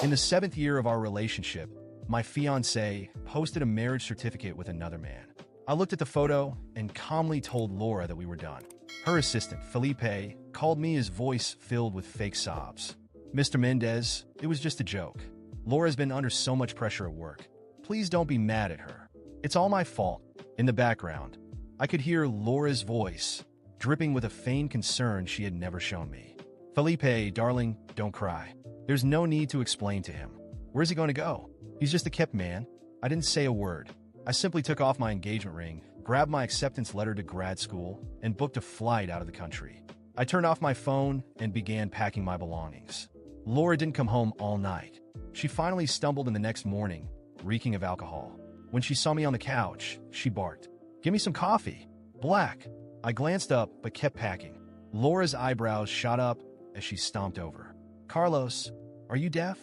In the 7th year of our relationship, my fiancé posted a marriage certificate with another man. I looked at the photo and calmly told Laura that we were done. Her assistant, Felipe, called me, his voice filled with fake sobs. "Mr. Mendez, it was just a joke. Laura's been under so much pressure at work. Please don't be mad at her. It's all my fault." In the background, I could hear Laura's voice, dripping with a feigned concern she had never shown me. "Felipe, darling, don't cry. There's no need to explain to him. Where's he going to go? He's just a kept man." I didn't say a word. I simply took off my engagement ring, grabbed my acceptance letter to grad school, and booked a flight out of the country. I turned off my phone and began packing my belongings. Laura didn't come home all night. She finally stumbled in the next morning, reeking of alcohol. When she saw me on the couch, she barked, "Give me some coffee. Black." I glanced up but kept packing. Laura's eyebrows shot up as she stomped over. "Carlos, are you deaf?"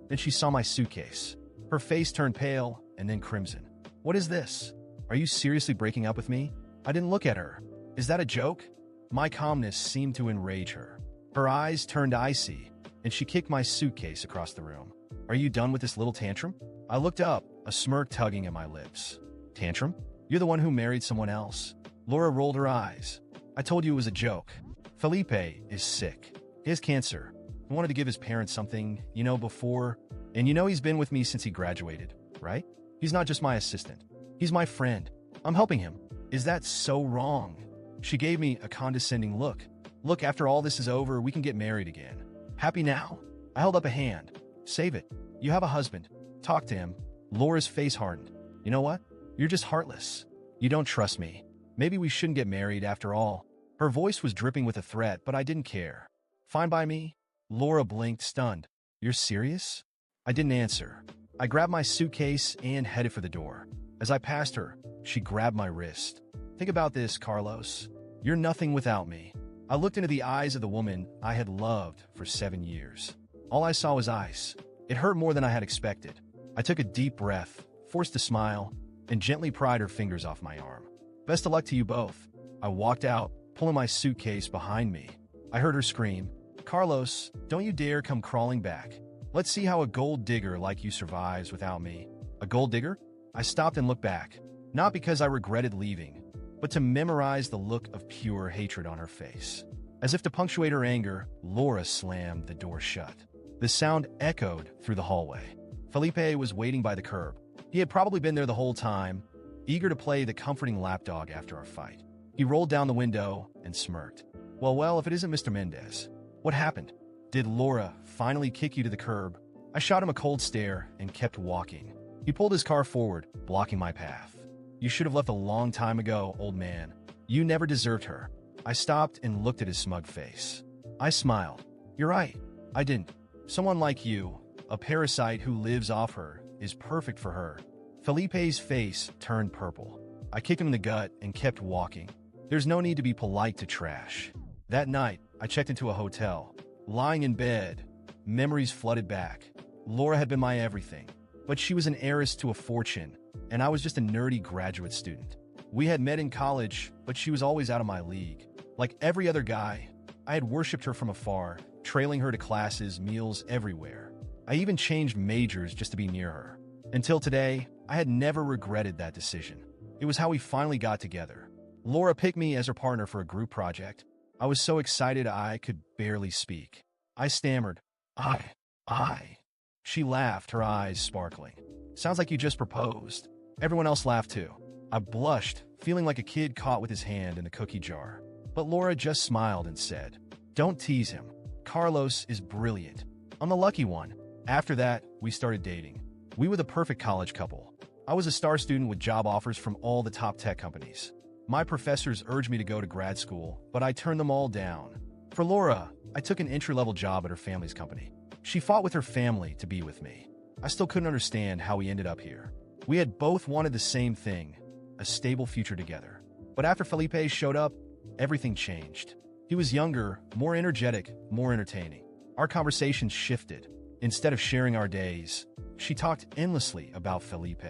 Then she saw my suitcase. Her face turned pale and then crimson. "What is this? Are you seriously breaking up with me?" I didn't look at her. "Is that a joke?" My calmness seemed to enrage her. Her eyes turned icy, and she kicked my suitcase across the room. "Are you done with this little tantrum?" I looked up, a smirk tugging at my lips. "Tantrum? You're the one who married someone else." Laura rolled her eyes. "I told you it was a joke. Felipe is sick. He has cancer. He wanted to give his parents something, before. And he's been with me since he graduated, right? He's not just my assistant. He's my friend. I'm helping him. Is that so wrong?" She gave me a condescending look. "Look, after all this is over, we can get married again. Happy now?" I held up a hand. "Save it. You have a husband. Talk to him." Laura's face hardened. "You know what? You're just heartless. You don't trust me. Maybe we shouldn't get married after all." Her voice was dripping with a threat, but I didn't care. "Fine by me." Laura blinked, stunned. "You're serious?" I didn't answer. I grabbed my suitcase and headed for the door. As I passed her, she grabbed my wrist. "Think about this, Carlos. You're nothing without me." I looked into the eyes of the woman I had loved for 7 years. All I saw was ice. It hurt more than I had expected. I took a deep breath, forced a smile, and gently pried her fingers off my arm. "Best of luck to you both." I walked out, pulling my suitcase behind me. I heard her scream, "Carlos, don't you dare come crawling back. Let's see how a gold digger like you survives without me." A gold digger? I stopped and looked back, not because I regretted leaving, but to memorize the look of pure hatred on her face. As if to punctuate her anger, Laura slammed the door shut. The sound echoed through the hallway. Felipe was waiting by the curb. He had probably been there the whole time, eager to play the comforting lapdog after our fight. He rolled down the window and smirked. Well, if it isn't Mr. Mendez. What happened? Did Laura finally kick you to the curb?" I shot him a cold stare and kept walking. He pulled his car forward, blocking my path. "You should have left a long time ago, old man. You never deserved her." I stopped and looked at his smug face. I smiled. "You're right. I didn't. Someone like you, a parasite who lives off her, is perfect for her." Felipe's face turned purple. I kicked him in the gut and kept walking. There's no need to be polite to trash. That night, I checked into a hotel. Lying in bed, memories flooded back. Laura had been my everything, but she was an heiress to a fortune, and I was just a nerdy graduate student. We had met in college, but she was always out of my league. Like every other guy, I had worshipped her from afar, trailing her to classes, meals, everywhere. I even changed majors just to be near her. Until today, I had never regretted that decision. It was how we finally got together. Laura picked me as her partner for a group project. I was so excited I could barely speak. I stammered, I. She laughed, her eyes sparkling. "Sounds like you just proposed." Everyone else laughed too. I blushed, feeling like a kid caught with his hand in the cookie jar. But Laura just smiled and said, "Don't tease him. Carlos is brilliant. I'm the lucky one." After that, we started dating. We were the perfect college couple. I was a star student with job offers from all the top tech companies. My professors urged me to go to grad school, but I turned them all down. For Laura, I took an entry-level job at her family's company. She fought with her family to be with me. I still couldn't understand how we ended up here. We had both wanted the same thing, a stable future together. But after Felipe showed up, everything changed. He was younger, more energetic, more entertaining. Our conversations shifted. Instead of sharing our days, she talked endlessly about Felipe.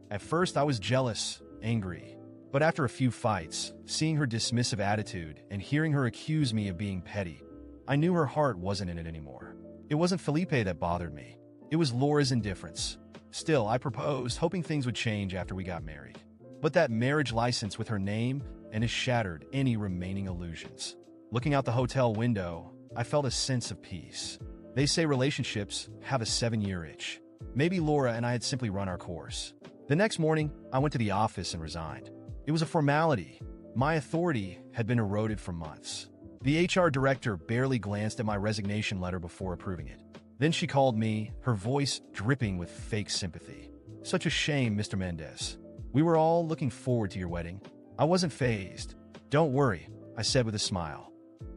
At first, I was jealous, angry. But after a few fights, seeing her dismissive attitude and hearing her accuse me of being petty, I knew her heart wasn't in it anymore. It wasn't Felipe that bothered me. It was Laura's indifference. Still, I proposed, hoping things would change after we got married. But that marriage license with her name and has shattered any remaining illusions. Looking out the hotel window, I felt a sense of peace. They say relationships have a 7-year itch. Maybe Laura and I had simply run our course. The next morning, I went to the office and resigned. It was a formality. My authority had been eroded for months. The HR director barely glanced at my resignation letter before approving it. Then she called me, her voice dripping with fake sympathy. "Such a shame, Mr. Mendez. We were all looking forward to your wedding." I wasn't fazed. "Don't worry," I said with a smile.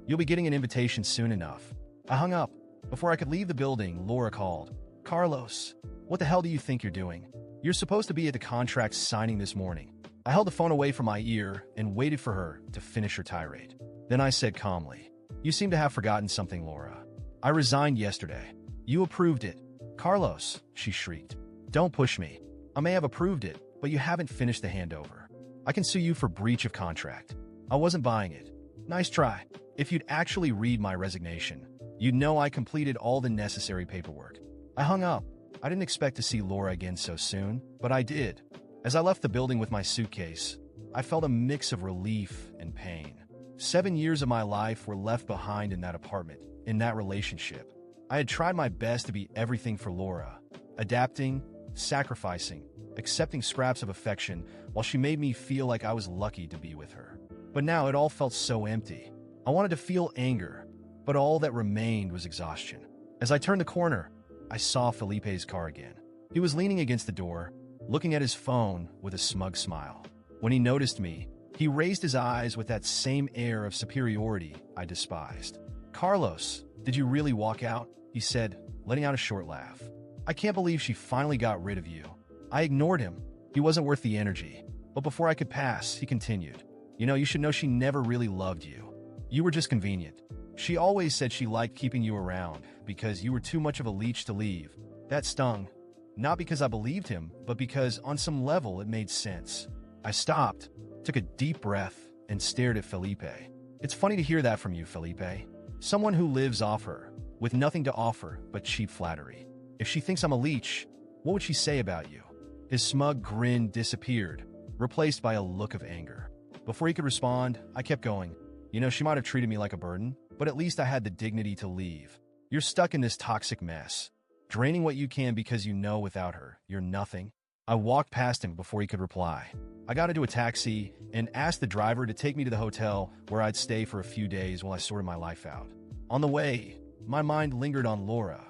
"You'll be getting an invitation soon enough." I hung up. Before I could leave the building, Laura called. "Carlos, what the hell do you think you're doing? You're supposed to be at the contract signing this morning." I held the phone away from my ear and waited for her to finish her tirade. Then I said calmly, "You seem to have forgotten something, Laura. I resigned yesterday. You approved it." "Carlos," she shrieked, "don't push me. I may have approved it, but you haven't finished the handover. I can sue you for breach of contract." I wasn't buying it. "Nice try. If you'd actually read my resignation, you'd know I completed all the necessary paperwork." I hung up. I didn't expect to see Laura again so soon, but I did. As I left the building with my suitcase, I felt a mix of relief and pain. 7 years of my life were left behind in that apartment, in that relationship. I had tried my best to be everything for Laura, adapting, sacrificing, accepting scraps of affection while she made me feel like I was lucky to be with her. But now it all felt so empty. I wanted to feel anger, but all that remained was exhaustion. As I turned the corner, I saw Felipe's car again. He was leaning against the door, looking at his phone with a smug smile. When he noticed me, he raised his eyes with that same air of superiority I despised. "Carlos, did you really walk out?" he said, letting out a short laugh. "I can't believe she finally got rid of you." I ignored him. He wasn't worth the energy. But before I could pass, he continued, You should know she never really loved you. You were just convenient. She always said she liked keeping you around because you were too much of a leech to leave." That stung. Not because I believed him, but because on some level it made sense. I stopped, took a deep breath, and stared at Felipe. "It's funny to hear that from you, Felipe. Someone who lives off her, with nothing to offer but cheap flattery. If she thinks I'm a leech, what would she say about you?" His smug grin disappeared, replaced by a look of anger. Before he could respond, I kept going. She might have treated me like a burden, but at least I had the dignity to leave. You're stuck in this toxic mess, draining what you can because you know without her, you're nothing. I walked past him before he could reply. I got into a taxi and asked the driver to take me to the hotel where I'd stay for a few days while I sorted my life out. On the way, my mind lingered on Laura.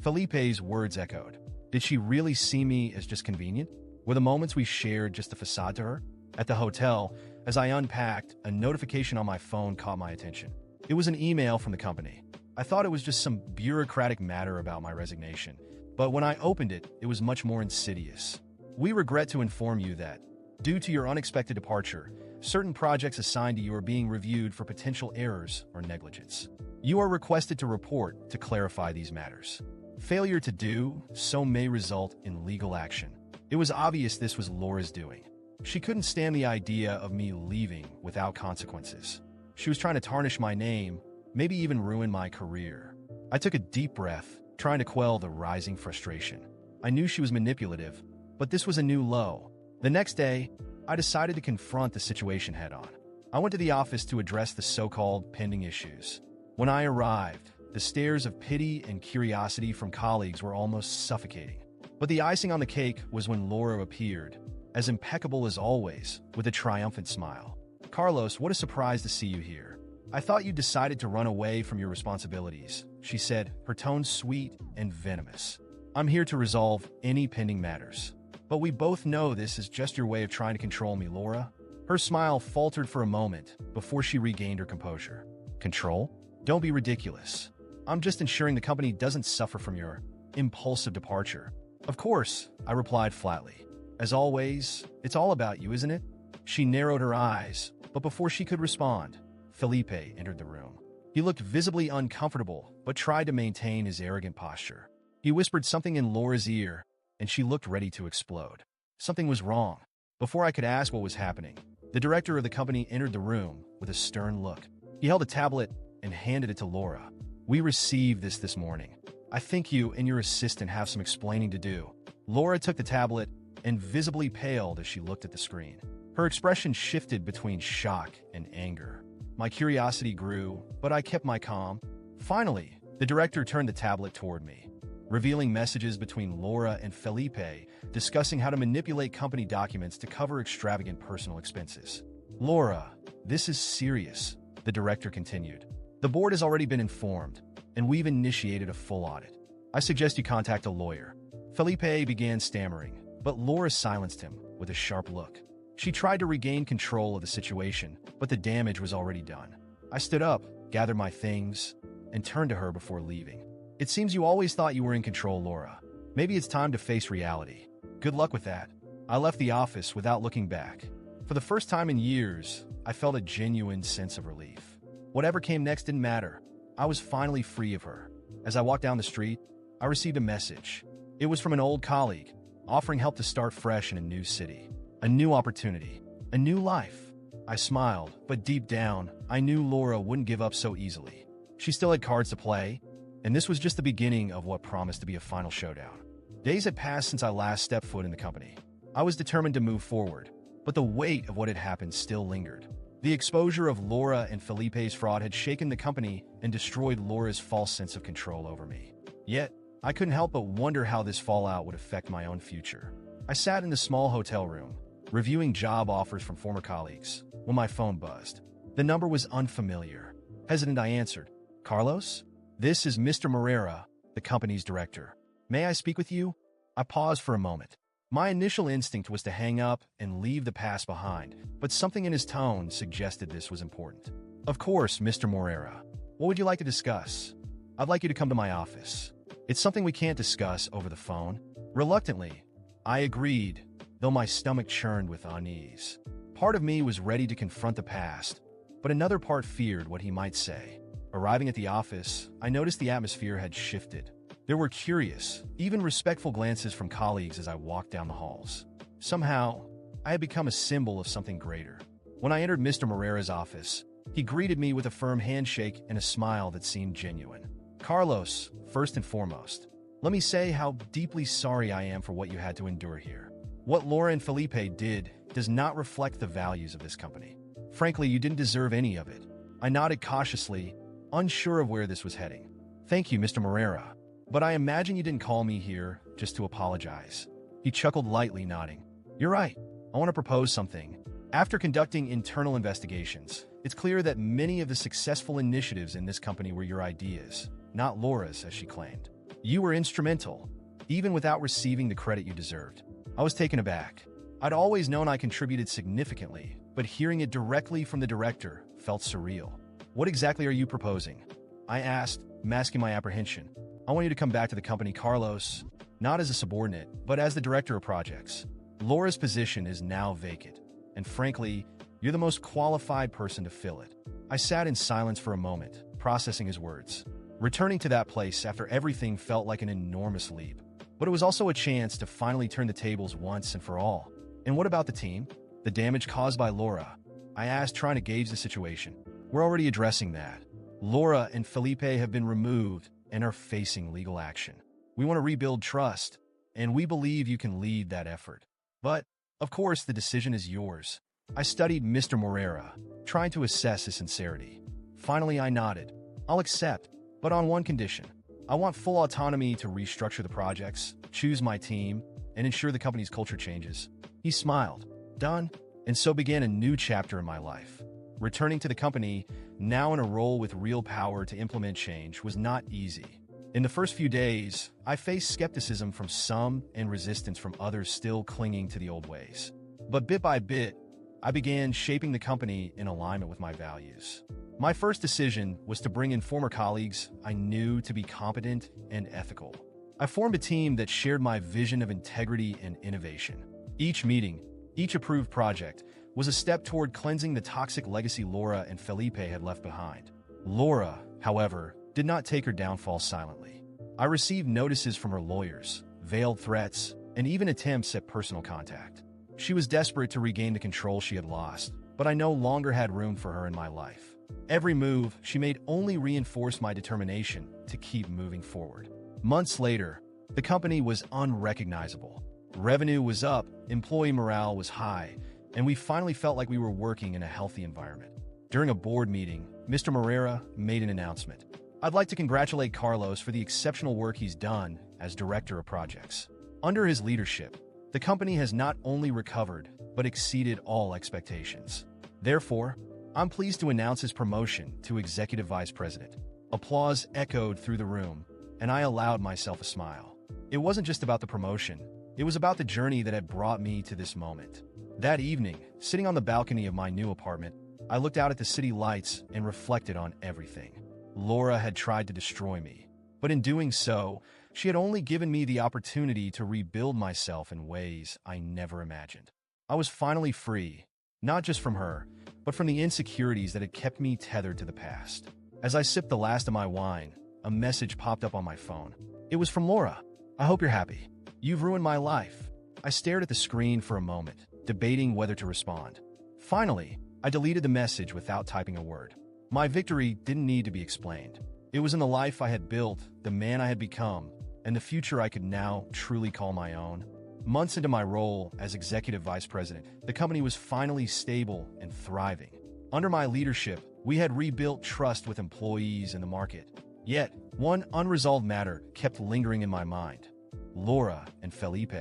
Felipe's words echoed. Did she really see me as just convenient? Were the moments we shared just a facade to her? At the hotel, as I unpacked, a notification on my phone caught my attention. It was an email from the company. I thought it was just some bureaucratic matter about my resignation, but when I opened it, it was much more insidious. "We regret to inform you that, due to your unexpected departure, certain projects assigned to you are being reviewed for potential errors or negligence. You are requested to report to clarify these matters. Failure to do so may result in legal action." It was obvious this was Laura's doing. She couldn't stand the idea of me leaving without consequences. She was trying to tarnish my name, maybe even ruin my career. I took a deep breath, trying to quell the rising frustration. I knew she was manipulative, but this was a new low. The next day, I decided to confront the situation head-on. I went to the office to address the so-called pending issues. When I arrived, the stares of pity and curiosity from colleagues were almost suffocating. But the icing on the cake was when Laura appeared, as impeccable as always, with a triumphant smile. "Carlos, what a surprise to see you here. I thought you decided to run away from your responsibilities," she said, her tone sweet and venomous. "I'm here to resolve any pending matters. But we both know this is just your way of trying to control me, Laura." Her smile faltered for a moment before she regained her composure. "Control? Don't be ridiculous. I'm just ensuring the company doesn't suffer from your impulsive departure." "Of course," I replied flatly. "As always, it's all about you, isn't it?" She narrowed her eyes, but before she could respond, Felipe entered the room. He looked visibly uncomfortable, but tried to maintain his arrogant posture. He whispered something in Laura's ear, and she looked ready to explode. Something was wrong. Before I could ask what was happening, the director of the company entered the room with a stern look. He held a tablet and handed it to Laura. "We received this morning." I think you and your assistant have some explaining to do." Laura took the tablet and visibly paled as she looked at the screen. Her expression shifted between shock and anger. My curiosity grew, but I kept my calm. Finally, the director turned the tablet toward me, revealing messages between Laura and Felipe discussing how to manipulate company documents to cover extravagant personal expenses. "Laura, this is serious," the director continued. "The board has already been informed, and we've initiated a full audit. I suggest you contact a lawyer." Felipe began stammering, but Laura silenced him with a sharp look. She tried to regain control of the situation, but the damage was already done. I stood up, gathered my things, and turned to her before leaving. "It seems you always thought you were in control, Laura. Maybe it's time to face reality. Good luck with that." I left the office without looking back. For the first time in years, I felt a genuine sense of relief. Whatever came next didn't matter. I was finally free of her. As I walked down the street, I received a message. It was from an old colleague, offering help to start fresh in a new city. A new opportunity. A new life. I smiled, but deep down, I knew Laura wouldn't give up so easily. She still had cards to play, and this was just the beginning of what promised to be a final showdown. Days had passed since I last stepped foot in the company. I was determined to move forward, but the weight of what had happened still lingered. The exposure of Laura and Felipe's fraud had shaken the company and destroyed Laura's false sense of control over me. Yet, I couldn't help but wonder how this fallout would affect my own future. I sat in the small hotel room, reviewing job offers from former colleagues, when my phone buzzed. The number was unfamiliar. Hesitant, I answered. "Carlos? This is Mr. Moreira, the company's director. May I speak with you?" I paused for a moment. My initial instinct was to hang up and leave the past behind, but something in his tone suggested this was important. "Of course, Mr. Moreira. What would you like to discuss?" "I'd like you to come to my office. It's something we can't discuss over the phone." Reluctantly, I agreed, though my stomach churned with unease. Part of me was ready to confront the past, but another part feared what he might say. Arriving at the office, I noticed the atmosphere had shifted. There were curious, even respectful glances from colleagues as I walked down the halls. Somehow, I had become a symbol of something greater. When I entered Mr. Moreira's office, he greeted me with a firm handshake and a smile that seemed genuine. "Carlos, first and foremost, let me say how deeply sorry I am for what you had to endure here. What Laura and Felipe did does not reflect the values of this company. Frankly, you didn't deserve any of it." I nodded cautiously, unsure of where this was heading. "Thank you, Mr. Moreira. But I imagine you didn't call me here just to apologize." He chuckled lightly, nodding. "You're right. I want to propose something. After conducting internal investigations, it's clear that many of the successful initiatives in this company were your ideas, not Laura's, as she claimed. You were instrumental, even without receiving the credit you deserved." I was taken aback. I'd always known I contributed significantly, but hearing it directly from the director felt surreal. "What exactly are you proposing?" I asked, masking my apprehension. "I want you to come back to the company, Carlos, not as a subordinate, but as the director of projects. Laura's position is now vacant, and frankly, you're the most qualified person to fill it." I sat in silence for a moment, processing his words. Returning to that place after everything felt like an enormous leap. But it was also a chance to finally turn the tables once and for all. "And what about the team? The damage caused by Laura?" I asked, trying to gauge the situation. "We're already addressing that. Laura and Felipe have been removed and are facing legal action. We want to rebuild trust, and we believe you can lead that effort. But, of course, the decision is yours." I studied Mr. Moreira, trying to assess his sincerity. Finally, I nodded. "I'll accept, but on one condition. I want full autonomy to restructure the projects, choose my team, and ensure the company's culture changes." He smiled. "Done." And so began a new chapter in my life. Returning to the company, now in a role with real power to implement change, was not easy. In the first few days, I faced skepticism from some and resistance from others still clinging to the old ways. But bit by bit, I began shaping the company in alignment with my values. My first decision was to bring in former colleagues I knew to be competent and ethical. I formed a team that shared my vision of integrity and innovation. Each meeting, each approved project, was a step toward cleansing the toxic legacy Laura and Felipe had left behind. Laura, however, did not take her downfall silently. I received notices from her lawyers, veiled threats, and even attempts at personal contact. She was desperate to regain the control she had lost, but I no longer had room for her in my life. Every move she made only reinforced my determination to keep moving forward. Months later, the company was unrecognizable. Revenue was up, employee morale was high, and we finally felt like we were working in a healthy environment. During a board meeting, Mr. Moreira made an announcement. "I'd like to congratulate Carlos for the exceptional work he's done as Director of Projects. Under his leadership, the company has not only recovered, but exceeded all expectations. Therefore, I'm pleased to announce his promotion to Executive Vice President." Applause echoed through the room, and I allowed myself a smile. It wasn't just about the promotion. It was about the journey that had brought me to this moment. That evening, sitting on the balcony of my new apartment, I looked out at the city lights and reflected on everything. Laura had tried to destroy me, but in doing so, she had only given me the opportunity to rebuild myself in ways I never imagined. I was finally free, not just from her, but from the insecurities that had kept me tethered to the past. As I sipped the last of my wine, a message popped up on my phone. It was from Laura. "I hope you're happy. You've ruined my life." I stared at the screen for a moment, debating whether to respond. Finally, I deleted the message without typing a word. My victory didn't need to be explained. It was in the life I had built, the man I had become, and the future I could now truly call my own. Months into my role as Executive Vice President, the company was finally stable and thriving. Under my leadership, we had rebuilt trust with employees and the market. Yet, one unresolved matter kept lingering in my mind. Laura and Felipe.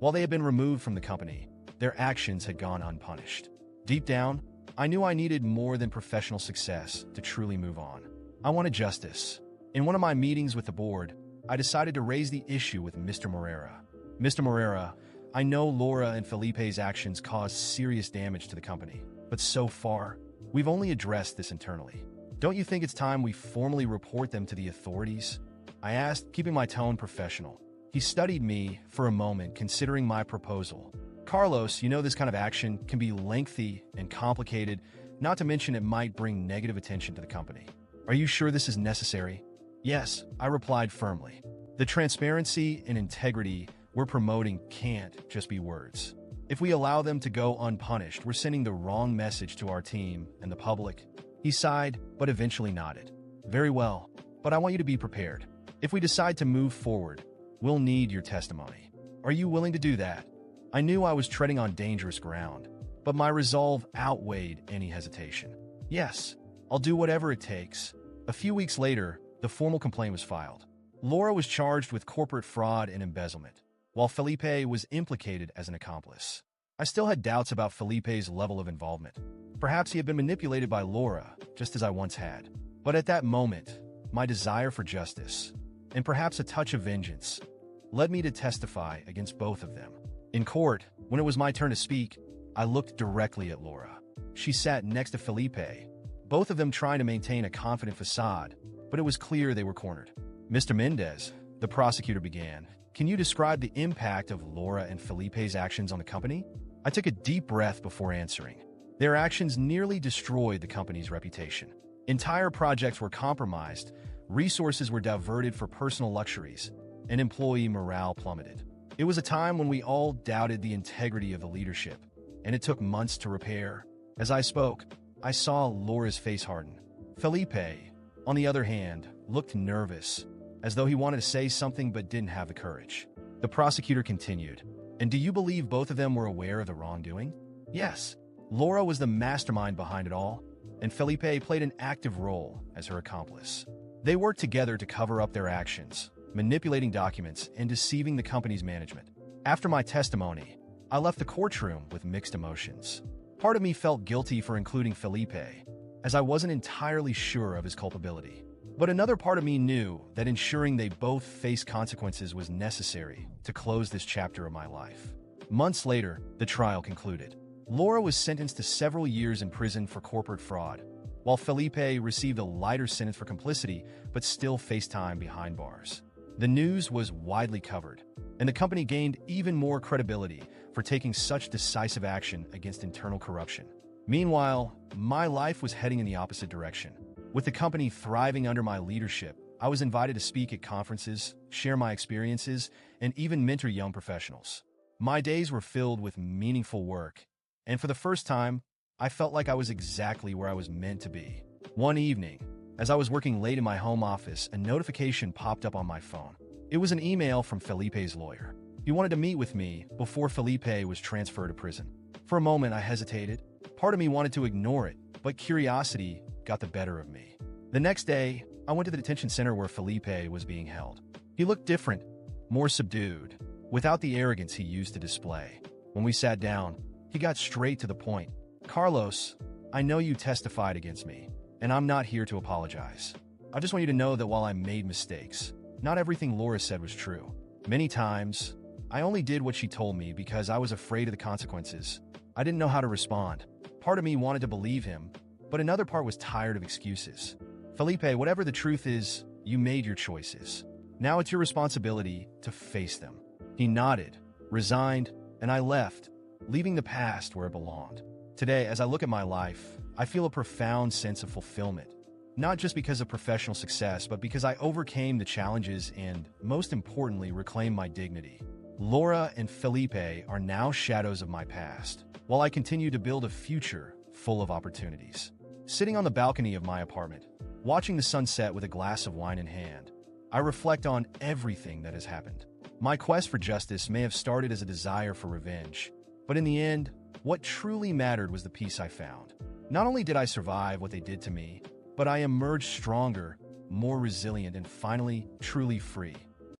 While they had been removed from the company, their actions had gone unpunished. Deep down, I knew I needed more than professional success to truly move on. I wanted justice. In one of my meetings with the board, I decided to raise the issue with Mr. Moreira. "Mr. Moreira, I know Laura and Felipe's actions caused serious damage to the company, but so far, we've only addressed this internally. Don't you think it's time we formally report them to the authorities?" I asked, keeping my tone professional. He studied me for a moment, considering my proposal. "Carlos, you know this kind of action can be lengthy and complicated, not to mention it might bring negative attention to the company. Are you sure this is necessary?" "Yes," I replied firmly. "The transparency and integrity we're promoting can't just be words. If we allow them to go unpunished, we're sending the wrong message to our team and the public." He sighed, but eventually nodded. "Very well, but I want you to be prepared. If we decide to move forward, we'll need your testimony. Are you willing to do that?" I knew I was treading on dangerous ground, but my resolve outweighed any hesitation. "Yes, I'll do whatever it takes." A few weeks later, the formal complaint was filed. Laura was charged with corporate fraud and embezzlement, while Felipe was implicated as an accomplice. I still had doubts about Felipe's level of involvement. Perhaps he had been manipulated by Laura, just as I once had. But at that moment, my desire for justice, and perhaps a touch of vengeance, led me to testify against both of them. In court, when it was my turn to speak, I looked directly at Laura. She sat next to Felipe, both of them trying to maintain a confident facade, but it was clear they were cornered. "Mr. Mendez," the prosecutor began, "can you describe the impact of Laura and Felipe's actions on the company?" I took a deep breath before answering. Their actions nearly destroyed the company's reputation. Entire projects were compromised, resources were diverted for personal luxuries, and employee morale plummeted. It was a time when we all doubted the integrity of the leadership, and it took months to repair. As I spoke, I saw Laura's face harden. Felipe, on the other hand, looked nervous, as though he wanted to say something but didn't have the courage. The prosecutor continued, "And do you believe both of them were aware of the wrongdoing?" "Yes. Laura was the mastermind behind it all, and Felipe played an active role as her accomplice. They worked together to cover up their actions, manipulating documents and deceiving the company's management." After my testimony, I left the courtroom with mixed emotions. Part of me felt guilty for including Felipe, as I wasn't entirely sure of his culpability. But another part of me knew that ensuring they both face consequences was necessary to close this chapter of my life. Months later, the trial concluded. Laura was sentenced to several years in prison for corporate fraud, while Felipe received a lighter sentence for complicity but still faced time behind bars. The news was widely covered, and the company gained even more credibility for taking such decisive action against internal corruption. Meanwhile, my life was heading in the opposite direction. With the company thriving under my leadership, I was invited to speak at conferences, share my experiences, and even mentor young professionals. My days were filled with meaningful work, and for the first time, I felt like I was exactly where I was meant to be. One evening, as I was working late in my home office, a notification popped up on my phone. It was an email from Felipe's lawyer. He wanted to meet with me before Felipe was transferred to prison. For a moment, I hesitated. Part of me wanted to ignore it, but curiosity got the better of me. The next day, I went to the detention center where Felipe was being held. He looked different, more subdued, without the arrogance he used to display. When we sat down, he got straight to the point. "Carlos, I know you testified against me, and I'm not here to apologize. I just want you to know that while I made mistakes, not everything Laura said was true. Many times, I only did what she told me because I was afraid of the consequences. I didn't know how to respond. Part of me wanted to believe him, but another part was tired of excuses. Felipe, whatever the truth is, you made your choices. Now it's your responsibility to face them." He nodded, resigned, and I left, leaving the past where it belonged. Today, as I look at my life, I feel a profound sense of fulfillment. Not just because of professional success, but because I overcame the challenges and, most importantly, reclaimed my dignity. Laura and Felipe are now shadows of my past, while I continue to build a future full of opportunities. Sitting on the balcony of my apartment, watching the sunset with a glass of wine in hand, I reflect on everything that has happened. My quest for justice may have started as a desire for revenge, but in the end, what truly mattered was the peace I found. Not only did I survive what they did to me, but I emerged stronger, more resilient, and finally, truly free.